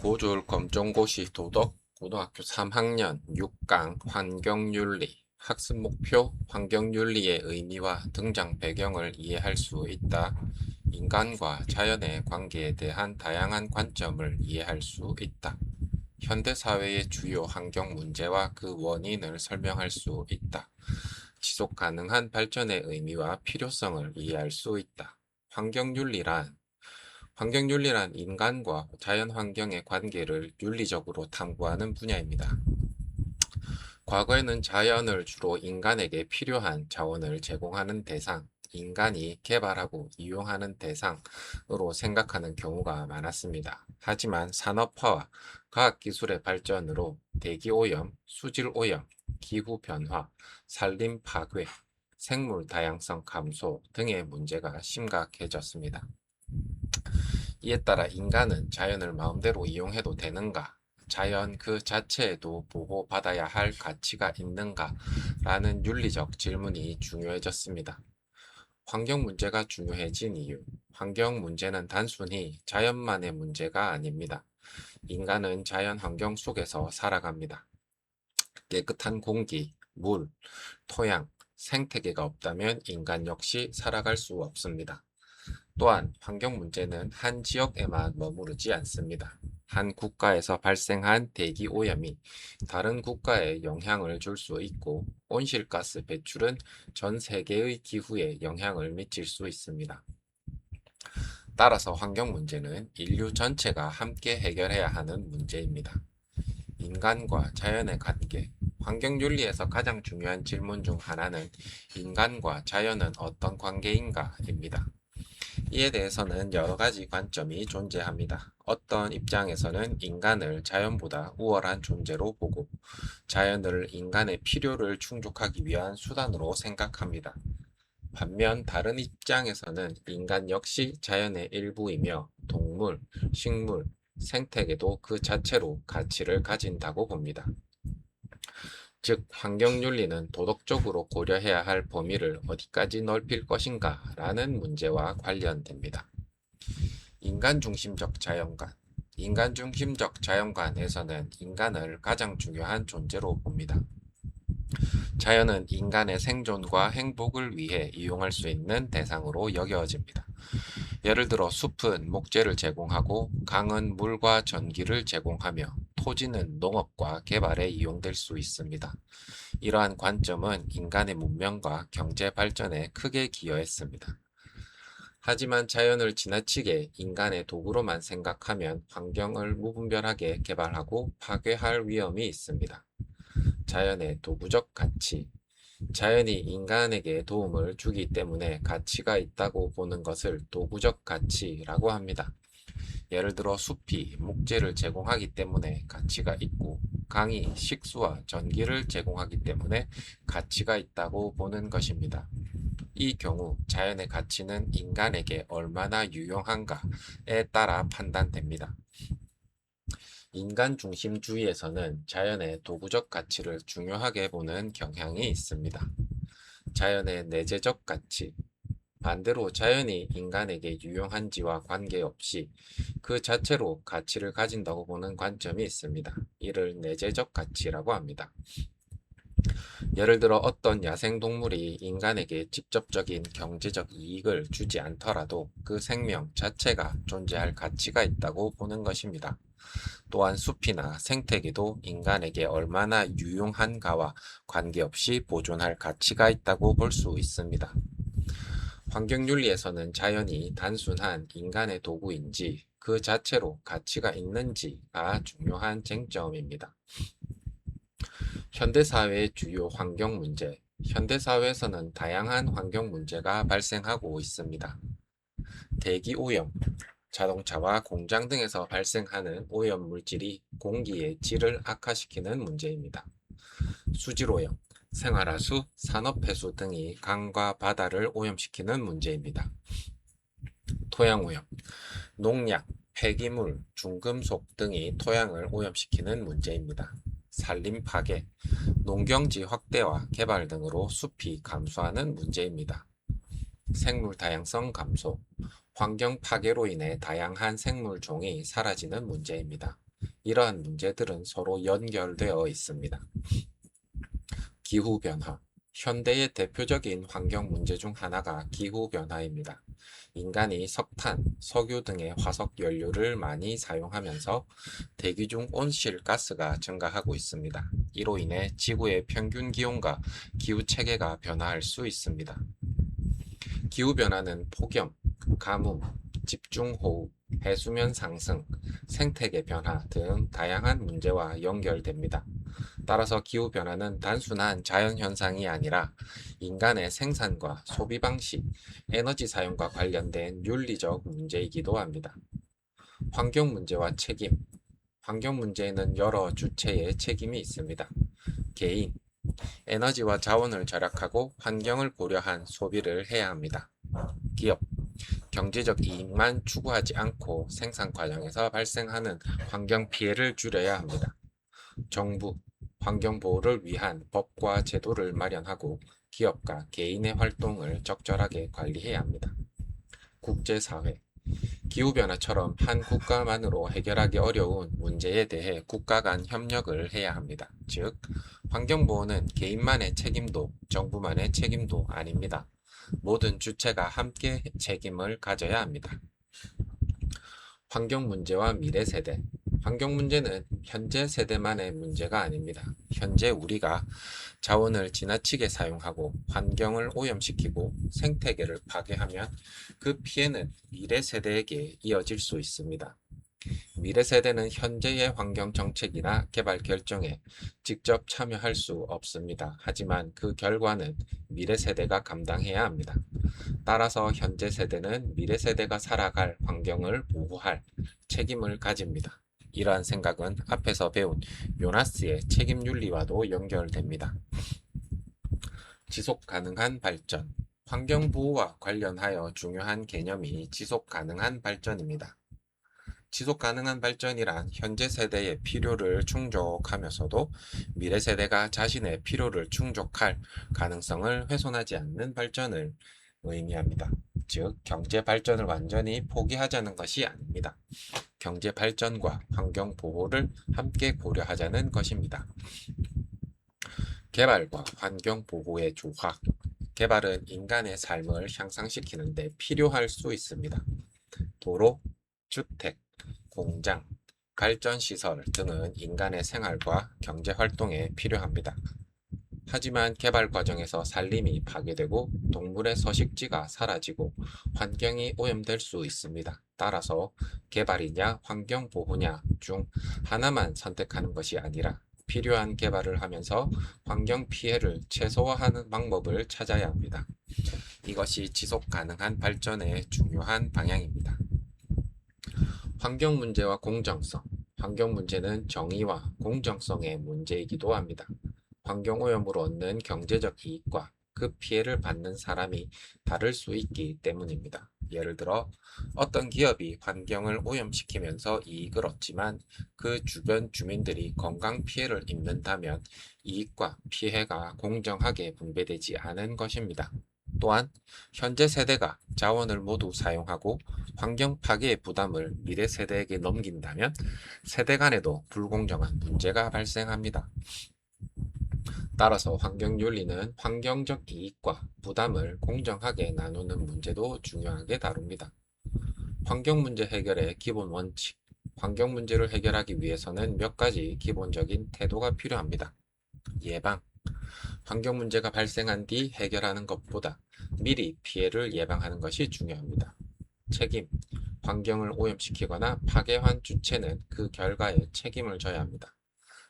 고졸 검정고시 도덕 고등학교 3학년 6강 환경윤리 학습 목표 환경윤리의 의미와 등장 배경을 이해할 수 있다. 인간과 자연의 관계에 대한 다양한 관점을 이해할 수 있다. 현대사회의 주요 환경 문제와 그 원인을 설명할 수 있다. 지속 가능한 발전의 의미와 필요성을 이해할 수 있다. 환경윤리란 인간과 자연 환경의 관계를 윤리적으로 탐구하는 분야입니다. 과거에는 자연을 주로 인간에게 필요한 자원을 제공하는 대상, 인간이 개발하고 이용하는 대상으로 생각하는 경우가 많았습니다. 하지만 산업화와 과학기술의 발전으로 대기오염, 수질오염, 기후변화, 산림 파괴, 생물 다양성 감소 등의 문제가 심각해졌습니다. 이에 따라 인간은 자연을 마음대로 이용해도 되는가? 자연 그 자체에도 보호받아야 할 가치가 있는가? 라는 윤리적 질문이 중요해졌습니다. 환경 문제가 중요해진 이유. 환경 문제는 단순히 자연만의 문제가 아닙니다. 인간은 자연 환경 속에서 살아갑니다. 깨끗한 공기, 물, 토양, 생태계가 없다면 인간 역시 살아갈 수 없습니다. 또한 환경 문제는 한 지역에만 머무르지 않습니다. 한 국가에서 발생한 대기 오염이 다른 국가에 영향을 줄 수 있고 온실가스 배출은 전 세계의 기후에 영향을 미칠 수 있습니다. 따라서 환경 문제는 인류 전체가 함께 해결해야 하는 문제입니다. 인간과 자연의 관계. 환경윤리에서 가장 중요한 질문 중 하나는 인간과 자연은 어떤 관계인가입니다. 이에 대해서는 여러 가지 관점이 존재합니다. 어떤 입장에서는 인간을 자연보다 우월한 존재로 보고 자연을 인간의 필요를 충족하기 위한 수단으로 생각합니다. 반면 다른 입장에서는 인간 역시 자연의 일부이며 동물, 식물, 생태계도 그 자체로 가치를 가진다고 봅니다. 즉, 환경윤리는 도덕적으로 고려해야 할 범위를 어디까지 넓힐 것인가 라는 문제와 관련됩니다. 인간 중심적 자연관. 인간 중심적 자연관에서는 인간을 가장 중요한 존재로 봅니다. 자연은 인간의 생존과 행복을 위해 이용할 수 있는 대상으로 여겨집니다. 예를 들어 숲은 목재를 제공하고 강은 물과 전기를 제공하며 토지는 농업과 개발에 이용될 수 있습니다. 이러한 관점은 인간의 문명과 경제 발전에 크게 기여했습니다. 하지만 자연을 지나치게 인간의 도구로만 생각하면 환경을 무분별하게 개발하고 파괴할 위험이 있습니다. 자연의 도구적 가치. 자연이 인간에게 도움을 주기 때문에 가치가 있다고 보는 것을 도구적 가치라고 합니다. 예를 들어 숲이 목재를 제공하기 때문에 가치가 있고 강이 식수와 전기를 제공하기 때문에 가치가 있다고 보는 것입니다. 이 경우 자연의 가치는 인간에게 얼마나 유용한가에 따라 판단됩니다. 인간 중심주의에서는 자연의 도구적 가치를 중요하게 보는 경향이 있습니다. 자연의 내재적 가치. 반대로 자연이 인간에게 유용한지와 관계없이 그 자체로 가치를 가진다고 보는 관점이 있습니다. 이를 내재적 가치라고 합니다. 예를 들어 어떤 야생동물이 인간에게 직접적인 경제적 이익을 주지 않더라도 그 생명 자체가 존재할 가치가 있다고 보는 것입니다. 또한 숲이나 생태계도 인간에게 얼마나 유용한가와 관계없이 보존할 가치가 있다고 볼 수 있습니다. 환경윤리에서는 자연이 단순한 인간의 도구인지 그 자체로 가치가 있는지가 중요한 쟁점입니다. 현대사회의 주요 환경 문제. 현대사회에서는 다양한 환경 문제가 발생하고 있습니다. 대기오염. 자동차와 공장 등에서 발생하는 오염 물질이 공기의 질을 악화시키는 문제입니다. 수질오염. 생활하수, 산업폐수 등이 강과 바다를 오염시키는 문제입니다. 토양오염. 농약, 폐기물, 중금속 등이 토양을 오염시키는 문제입니다. 산림 파괴, 농경지 확대와 개발 등으로 숲이 감소하는 문제입니다. 생물 다양성 감소, 환경 파괴로 인해 다양한 생물종이 사라지는 문제입니다. 이러한 문제들은 서로 연결되어 있습니다. 기후변화. 현대의 대표적인 환경 문제 중 하나가 기후변화입니다. 인간이 석탄, 석유 등의 화석 연료를 많이 사용하면서 대기 중 온실가스가 증가하고 있습니다. 이로 인해 지구의 평균 기온과 기후 체계가 변화할 수 있습니다. 기후변화는 폭염, 가뭄, 집중호우, 해수면 상승, 생태계 변화 등 다양한 문제와 연결됩니다. 따라서 기후변화는 단순한 자연현상이 아니라 인간의 생산과 소비 방식, 에너지 사용과 관련된 윤리적 문제이기도 합니다. 환경 문제와 책임. 환경 문제에는 여러 주체의 책임이 있습니다. 개인, 에너지와 자원을 절약하고 환경을 고려한 소비를 해야 합니다. 기업, 경제적 이익만 추구하지 않고 생산 과정에서 발생하는 환경 피해를 줄여야 합니다. 정부, 환경 보호를 위한 법과 제도를 마련하고 기업과 개인의 활동을 적절하게 관리해야 합니다. 국제사회, 기후변화처럼 한 국가만으로 해결하기 어려운 문제에 대해 국가 간 협력을 해야 합니다. 즉, 환경보호는 개인만의 책임도 정부만의 책임도 아닙니다. 모든 주체가 함께 책임을 가져야 합니다. 환경 문제와 미래 세대. 환경 문제는 현재 세대만의 문제가 아닙니다. 현재 우리가 자원을 지나치게 사용하고 환경을 오염시키고 생태계를 파괴하면 그 피해는 미래 세대에게 이어질 수 있습니다. 미래 세대는 현재의 환경 정책이나 개발 결정에 직접 참여할 수 없습니다. 하지만 그 결과는 미래 세대가 감당해야 합니다. 따라서 현재 세대는 미래 세대가 살아갈 환경을 보호할 책임을 가집니다. 이러한 생각은 앞에서 배운 요나스의 책임 윤리와도 연결됩니다. 지속 가능한 발전. 환경 보호와 관련하여 중요한 개념이 지속 가능한 발전입니다. 지속 가능한 발전이란 현재 세대의 필요를 충족하면서도 미래 세대가 자신의 필요를 충족할 가능성을 훼손하지 않는 발전을 의미합니다. 즉, 경제 발전을 완전히 포기하자는 것이 아닙니다. 경제 발전과 환경 보호를 함께 고려하자는 것입니다. 개발과 환경 보호의 조화. 개발은 인간의 삶을 향상시키는 데 필요할 수 있습니다. 도로, 주택, 공장, 발전시설 등은 인간의 생활과 경제활동에 필요합니다. 하지만 개발 과정에서 산림이 파괴되고 동물의 서식지가 사라지고 환경이 오염될 수 있습니다. 따라서 개발이냐 환경보호냐 중 하나만 선택하는 것이 아니라 필요한 개발을 하면서 환경 피해를 최소화하는 방법을 찾아야 합니다. 이것이 지속 가능한 발전의 중요한 방향입니다. 환경 문제와 공정성. 환경 문제는 정의와 공정성의 문제이기도 합니다. 환경오염으로 얻는 경제적 이익과 그 피해를 받는 사람이 다를 수 있기 때문입니다. 예를 들어 어떤 기업이 환경을 오염시키면서 이익을 얻지만 그 주변 주민들이 건강 피해를 입는다면 이익과 피해가 공정하게 분배되지 않은 것입니다. 또한 현재 세대가 자원을 모두 사용하고 환경 파괴의 부담을 미래 세대에게 넘긴다면 세대 간에도 불공정한 문제가 발생합니다. 따라서 환경윤리는 환경적 이익과 부담을 공정하게 나누는 문제도 중요하게 다룹니다. 환경 문제 해결의 기본 원칙. 환경 문제를 해결하기 위해서는 몇 가지 기본적인 태도가 필요합니다. 예방. 환경 문제가 발생한 뒤 해결하는 것보다 미리 피해를 예방하는 것이 중요합니다. 책임. 환경을 오염시키거나 파괴한 주체는 그 결과에 책임을 져야 합니다.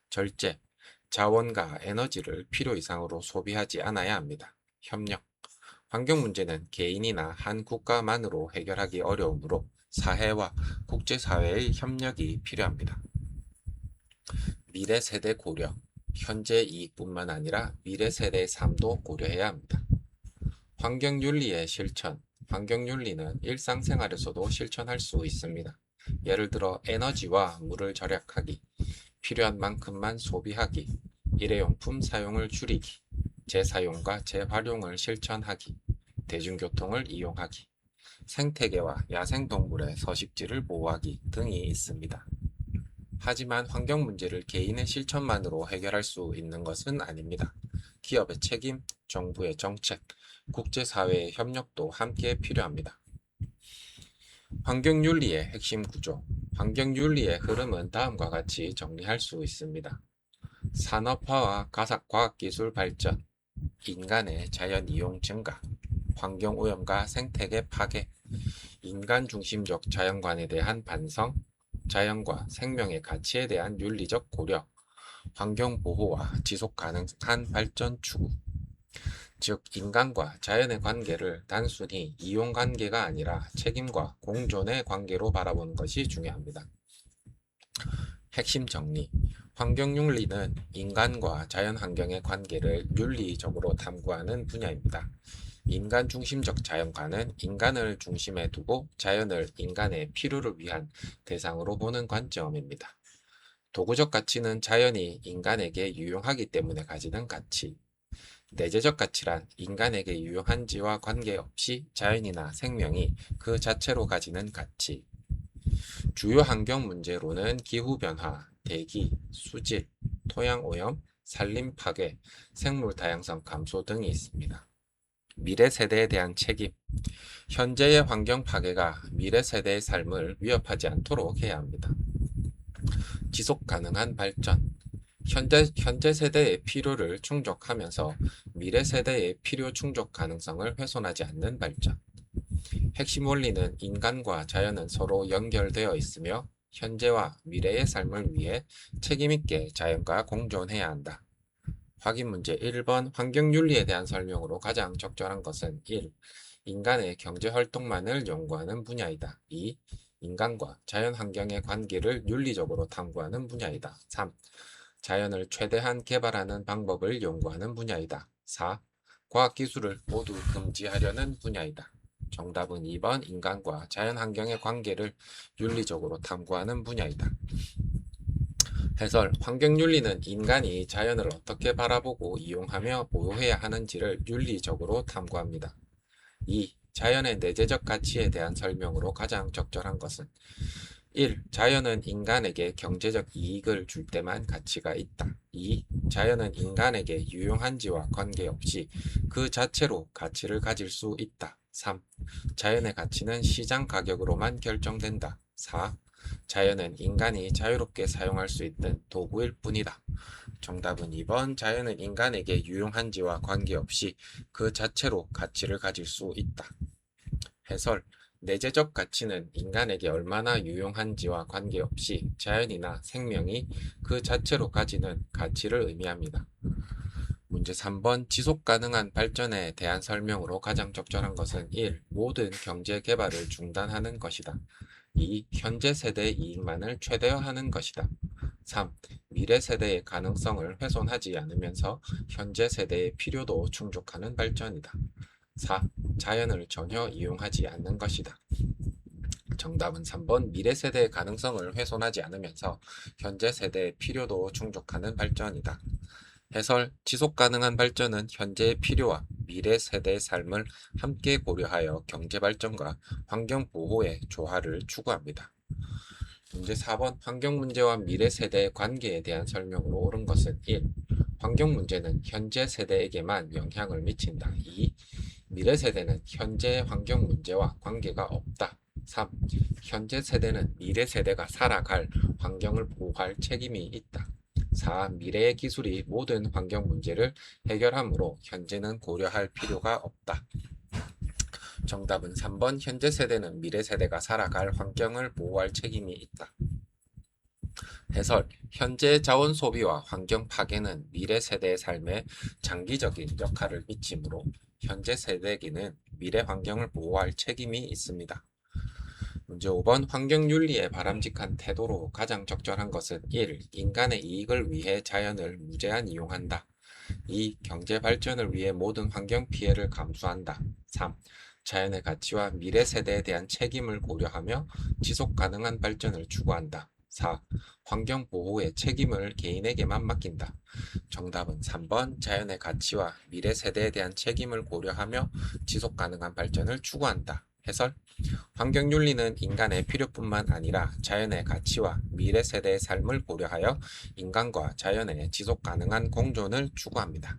절제. 자원과 에너지를 필요 이상으로 소비하지 않아야 합니다. 협력. 환경 문제는 개인이나 한 국가만으로 해결하기 어려우므로 사회와 국제사회의 협력이 필요합니다. 미래 세대 고려. 현재 이익뿐만 아니라 미래 세대의 삶도 고려해야 합니다. 환경윤리의 실천. 환경윤리는 일상생활에서도 실천할 수 있습니다. 예를 들어 에너지와 물을 절약하기, 필요한 만큼만 소비하기, 일회용품 사용을 줄이기, 재사용과 재활용을 실천하기, 대중교통을 이용하기, 생태계와 야생동물의 서식지를 보호하기 등이 있습니다. 하지만 환경 문제를 개인의 실천만으로 해결할 수 있는 것은 아닙니다. 기업의 책임, 정부의 정책, 국제사회의 협력도 함께 필요합니다. 환경윤리의 핵심 구조. 환경윤리의 흐름은 다음과 같이 정리할 수 있습니다. 산업화와 과학기술 발전, 인간의 자연 이용 증가, 환경오염과 생태계 파괴, 인간 중심적 자연관에 대한 반성, 자연과 생명의 가치에 대한 윤리적 고려, 환경보호와 지속가능한 발전 추구. 즉, 인간과 자연의 관계를 단순히 이용관계가 아니라 책임과 공존의 관계로 바라보는 것이 중요합니다. 핵심 정리. 환경윤리는 인간과 자연환경의 관계를 윤리적으로 탐구하는 분야입니다. 인간 중심적 자연관은 인간을 중심에 두고 자연을 인간의 필요를 위한 대상으로 보는 관점입니다. 도구적 가치는 자연이 인간에게 유용하기 때문에 가지는 가치. 내재적 가치란 인간에게 유용한지와 관계없이 자연이나 생명이 그 자체로 가지는 가치. 주요 환경 문제로는 기후변화, 대기, 수질, 토양오염, 산림 파괴, 생물 다양성 감소 등이 있습니다. 미래 세대에 대한 책임. 현재의 환경 파괴가 미래 세대의 삶을 위협하지 않도록 해야 합니다. 지속 가능한 발전. 현재 세대의 필요를 충족하면서 미래 세대의 필요 충족 가능성을 훼손하지 않는 발전. 핵심 원리는 인간과 자연은 서로 연결되어 있으며 현재와 미래의 삶을 위해 책임있게 자연과 공존해야 한다. 확인 문제 1번 환경윤리에 대한 설명으로 가장 적절한 것은 1. 인간의 경제활동만을 연구하는 분야이다. 2. 인간과 자연환경의 관계를 윤리적으로 탐구하는 분야이다. 3. 자연을 최대한 개발하는 방법을 연구하는 분야이다. 4. 과학기술을 모두 금지하려는 분야이다. 정답은 2번 인간과 자연환경의 관계를 윤리적으로 탐구하는 분야이다. 해설. 환경윤리는 인간이 자연을 어떻게 바라보고 이용하며 보호해야 하는지를 윤리적으로 탐구합니다. 2. 자연의 내재적 가치에 대한 설명으로 가장 적절한 것은 1. 자연은 인간에게 경제적 이익을 줄 때만 가치가 있다. 2. 자연은 인간에게 유용한지와 관계없이 그 자체로 가치를 가질 수 있다. 3. 자연의 가치는 시장 가격으로만 결정된다. 4. 자연은 인간이 자유롭게 사용할 수 있는 도구일 뿐이다. 정답은 2번 자연은 인간에게 유용한지와 관계없이 그 자체로 가치를 가질 수 있다. 해설. 내재적 가치는 인간에게 얼마나 유용한지와 관계없이 자연이나 생명이 그 자체로 가지는 가치를 의미합니다. 문제 3번 지속 가능한 발전에 대한 설명으로 가장 적절한 것은 1. 모든 경제 개발을 중단하는 것이다. 2. 현재 세대의 이익만을 최대화하는 것이다. 3. 미래 세대의 가능성을 훼손하지 않으면서 현재 세대의 필요도 충족하는 발전이다. 4. 자연을 전혀 이용하지 않는 것이다. 정답은 3번 미래 세대의 가능성을 훼손하지 않으면서 현재 세대의 필요도 충족하는 발전이다. 해설. 지속 가능한 발전은 현재의 필요와 미래 세대의 삶을 함께 고려하여 경제 발전과 환경 보호의 조화를 추구합니다. 문제 4번 환경 문제와 미래 세대의 관계에 대한 설명으로 옳은 것은 1. 환경 문제는 현재 세대에게만 영향을 미친다. 2. 미래 세대는 현재의 환경 문제와 관계가 없다. 3. 현재 세대는 미래 세대가 살아갈 환경을 보호할 책임이 있다. 4. 미래의 기술이 모든 환경 문제를 해결하므로 현재는 고려할 필요가 없다. 정답은 3번 현재 세대는 미래 세대가 살아갈 환경을 보호할 책임이 있다. 해설. 현재 자원 소비와 환경 파괴는 미래 세대의 삶에 장기적인 역할을 미치므로 현재 세대에게는 미래 환경을 보호할 책임이 있습니다. 문제 5번 환경윤리의 바람직한 태도로 가장 적절한 것은 1. 인간의 이익을 위해 자연을 무제한 이용한다. 2. 경제 발전을 위해 모든 환경 피해를 감수한다. 3. 자연의 가치와 미래 세대에 대한 책임을 고려하며 지속 가능한 발전을 추구한다. 4. 환경 보호의 책임을 개인에게만 맡긴다. 정답은 3번 자연의 가치와 미래 세대에 대한 책임을 고려하며 지속 가능한 발전을 추구한다. 해설: 환경윤리는 인간의 필요뿐만 아니라 자연의 가치와 미래 세대의 삶을 고려하여 인간과 자연의 지속 가능한 공존을 추구합니다.